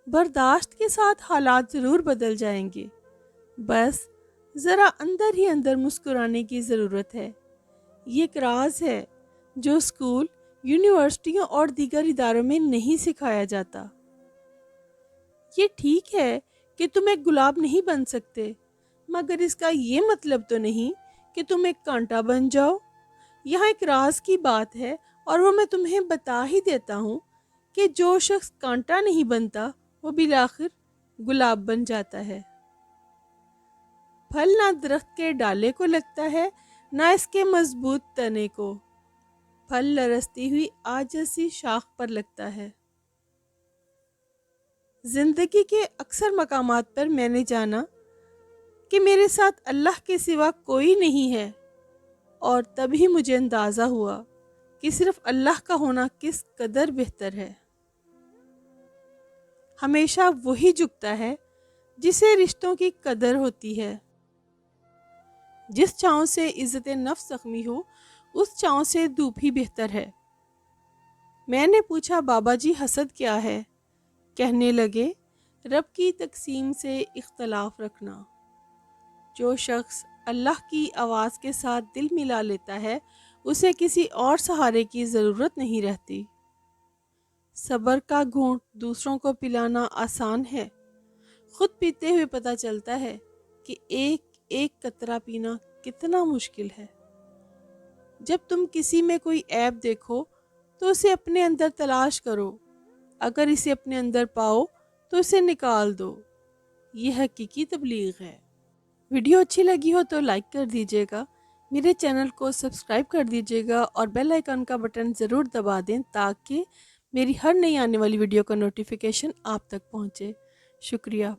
बर्दाश्त के साथ हालात ज़रूर बदल जाएंगे, बस ज़रा अंदर ही अंदर मुस्कुराने की ज़रूरत है। ये एक राज है जो स्कूल, यूनिवर्सिटियों और दीगर इदारों में नहीं सिखाया जाता। ये ठीक है कि तुम एक गुलाब नहीं बन सकते, मगर इसका ये मतलब तो नहीं कि तुम एक कांटा बन जाओ। यहाँ एक राज की बात है, और वो मैं तुम्हें बता ही देता हूँ कि जो शख्स कांटा नहीं बनता वो बिलाखिर गुलाब बन जाता है। फल ना दरख्त के डाले को लगता है, ना इसके मजबूत तने को। फल लरसती हुई आजिज़ सी शाख पर लगता है। जिंदगी के अक्सर मकामात पर मैंने जाना कि मेरे साथ अल्लाह के सिवा कोई नहीं है, और तभी मुझे अंदाज़ा हुआ कि सिर्फ अल्लाह का होना किस कदर बेहतर है। हमेशा वही झुकता है जिसे रिश्तों की कदर होती है। जिस छांव से इज्जत नफ्स जख्मी हो, उस छांव से धूप ही बेहतर है। मैंने पूछा, बाबा जी हसद क्या है? कहने लगे, रब की तकसीम से इख्तलाफ रखना। जो शख्स अल्लाह की आवाज़ के साथ दिल मिला लेता है, उसे किसी और सहारे की ज़रूरत नहीं रहती। सब्र का घूंट दूसरों को पिलाना आसान है, खुद पीते हुए पता चलता है कि एक एक कतरा पीना कितना मुश्किल है। जब तुम किसी में कोई ऐब देखो तो उसे अपने अंदर तलाश करो, अगर इसे अपने अंदर पाओ तो इसे निकाल दो। ये हकीकी तबलीग है। वीडियो अच्छी लगी हो तो लाइक कर दीजिएगा, मेरे चैनल को सब्सक्राइब कर दीजिएगा और बेल आइकन का बटन ज़रूर दबा दें ताकि मेरी हर नई आने वाली वीडियो का नोटिफिकेशन आप तक पहुँचे। शुक्रिया।